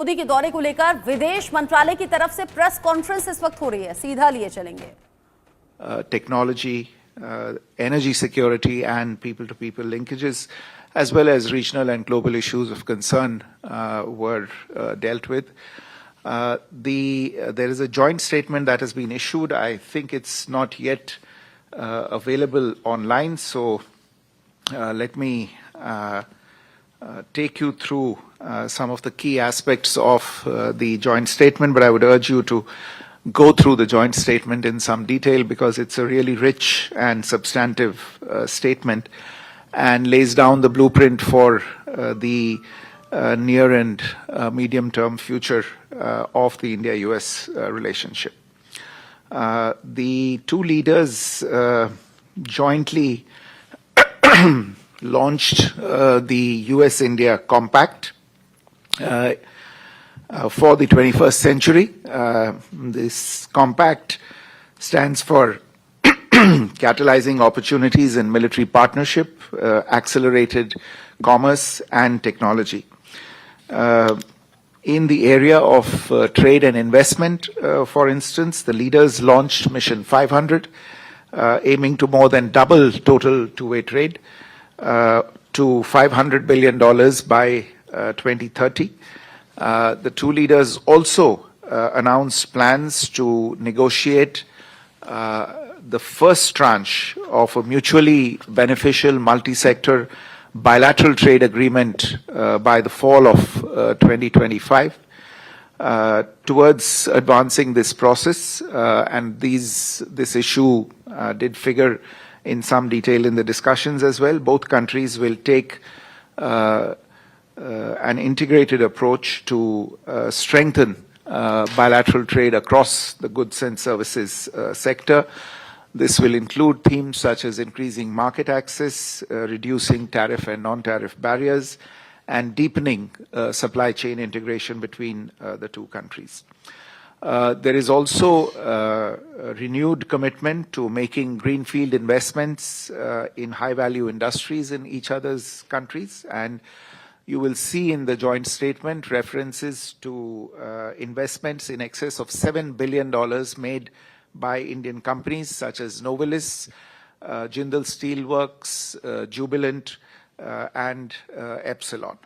मोदी के दौरे को लेकर विदेश मंत्रालय की तरफ से प्रेस कॉन्फ्रेंस इस वक्त हो रही है, सीधा लिए चलेंगे। Technology, energy security and people-to-people linkages, as well as regional and global issues of concern were dealt with. There is a joint statement that has been issued. I think it's not yet available online, so let me take you through some of the key aspects of the joint statement, but I would urge you to go through the joint statement in some detail because it's a really rich and substantive statement and lays down the blueprint for the near and medium-term future of the India-US relationship. The two leaders jointly launched the US-India Compact for the 21st century. This compact stands for catalyzing opportunities in military partnership, accelerated commerce and technology. In the area of trade and investment, for instance, the leaders launched Mission 500, aiming to more than double total two-way trade to $500 billion by 2030. The two leaders also announced plans to negotiate the first tranche of a mutually beneficial multi-sector bilateral trade agreement by the fall of 2025. Towards advancing this process, and this issue did figure in some detail in the discussions as well, both countries will take an integrated approach to strengthen bilateral trade across the goods and services sector. This will include themes such as increasing market access, reducing tariff and non-tariff barriers, and deepening supply chain integration between the two countries. There is also a renewed commitment to making greenfield investments in high-value industries in each other's countries, and you will see in the joint statement references to investments in excess of $7 billion made by Indian companies such as Novelis, Jindal Steelworks, Jubilant, and Epsilon.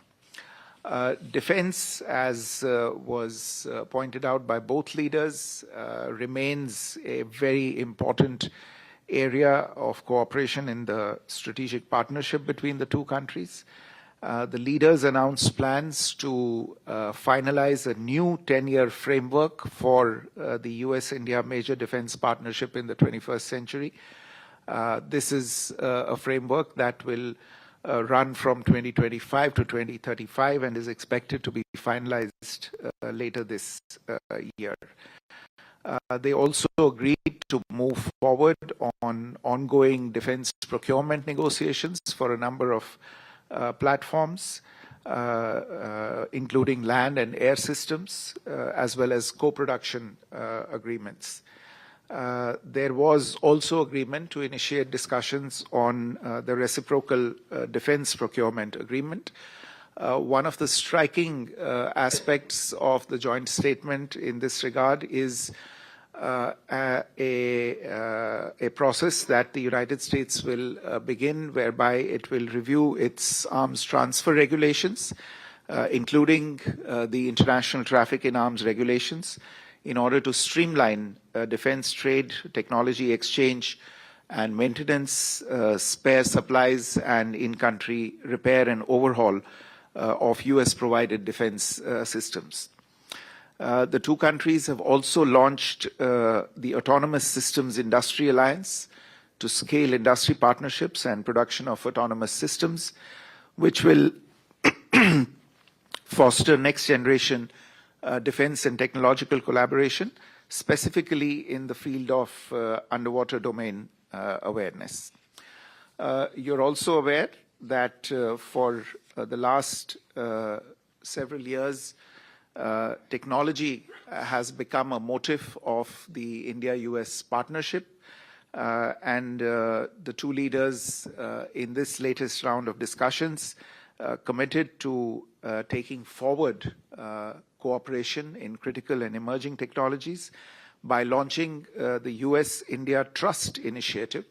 Defense, as was pointed out by both leaders, remains a very important area of cooperation in the strategic partnership between the two countries. The leaders announced plans to finalize a new 10-year framework for the US-India major defense partnership in the 21st century. This is a framework that will run from 2025 to 2035 and is expected to be finalized later this year. They also agreed to move forward on ongoing defense procurement negotiations for a number of platforms, including land and air systems, as well as co-production agreements. There was also agreement to initiate discussions on the reciprocal defense procurement agreement. One of the striking aspects of the joint statement in this regard is a process that the United States will begin, whereby it will review its arms transfer regulations, including the international traffic in arms regulations, in order to streamline defense trade, technology exchange, and maintenance, spare supplies, and in-country repair and overhaul of US-provided defense systems. The two countries have also launched the Autonomous Systems Industry Alliance to scale industry partnerships and production of autonomous systems, which will foster next-generation defense and technological collaboration, specifically in the field of underwater domain awareness. You're also aware that for the last several years, technology has become a motive of the India-US partnership, and the two leaders in this latest round of discussions committed to taking forward cooperation in critical and emerging technologies by launching the US-India Trust Initiative.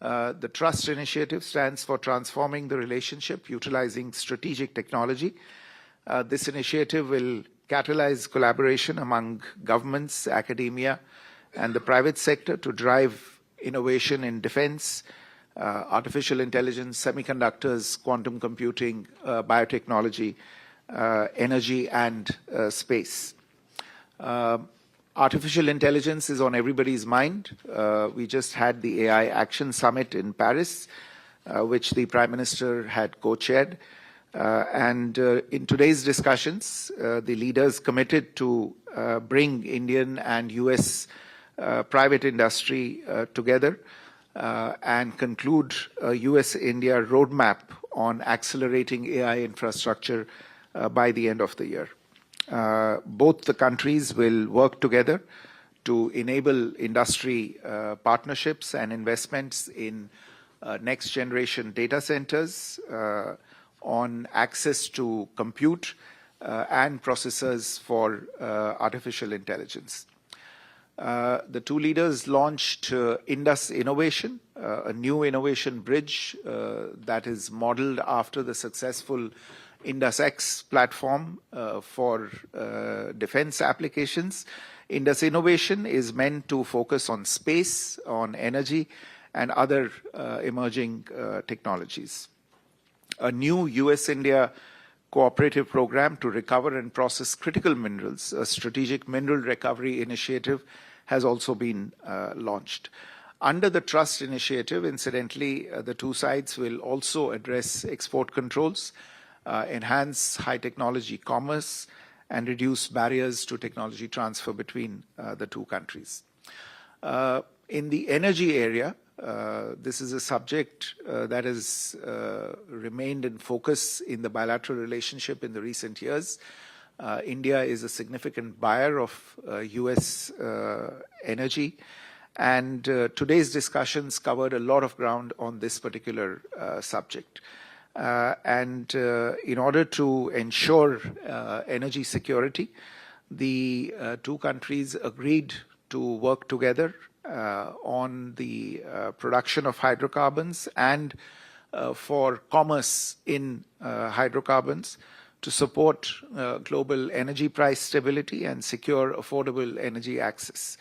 The Trust Initiative stands for Transforming the Relationship Utilizing Strategic Technology. This initiative will catalyze collaboration among governments, academia, and the private sector to drive innovation in defense, artificial intelligence, semiconductors, quantum computing, biotechnology, energy, and space. Artificial intelligence is on everybody's mind. We just had the AI Action Summit in Paris, which the Prime Minister had co-chaired. And in today's discussions, the leaders committed to bring Indian and US private industry together and conclude a US-India roadmap on accelerating AI infrastructure by the end of the year. Both the countries will work together to enable industry partnerships and investments in next-generation data centers, on access to compute and processors for artificial intelligence. The two leaders launched Indus Innovation, a new innovation bridge that is modeled after the successful Indus X platform for defense applications. Indus Innovation is meant to focus on space, on energy, and other emerging technologies. A new US-India cooperative program to recover and process critical minerals, a strategic mineral recovery initiative, has also been launched. Under the Trust Initiative, incidentally, the two sides will also address export controls, enhance high-technology commerce, and reduce barriers to technology transfer between the two countries. In the energy area, this is a subject that has remained in focus in the bilateral relationship in the recent years. India is a significant buyer of US energy, and today's discussions covered a lot of ground on this particular subject. In order to ensure energy security, the two countries agreed to work together on the production of hydrocarbons and for commerce in hydrocarbons to support global energy price stability and secure affordable energy access.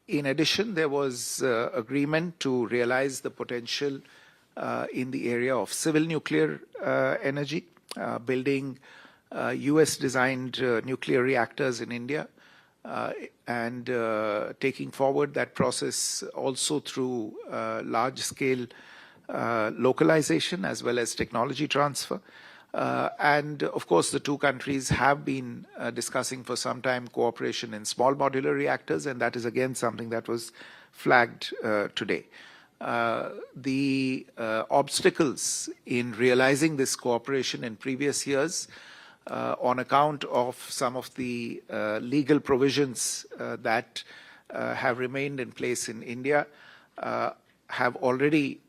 In addition, there was agreement to realize the potential in the area of civil nuclear energy, building US-designed nuclear reactors in India, and taking forward that process also through large-scale localization as well as technology transfer. And of course, the two countries have been discussing for some time cooperation in small modular reactors, and that is again something that was flagged today. The obstacles in realizing this cooperation in previous years on account of some of the legal provisions that have remained in place in India have already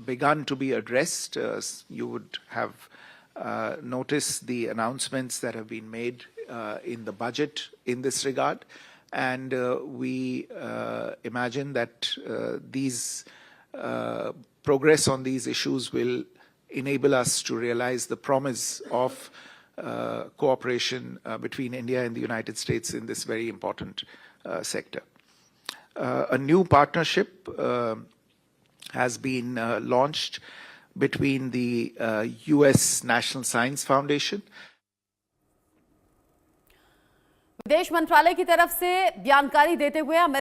begun to be addressed. You would have noticed the announcements that have been made in the budget in this regard. And we imagine that these progress on these issues will enable us to realize the promise of cooperation between India and the United States in this very important sector. A new partnership has been launched between the US National Science Foundation. विदेश मंत्रालय की तरफ से जानकारी देते हुए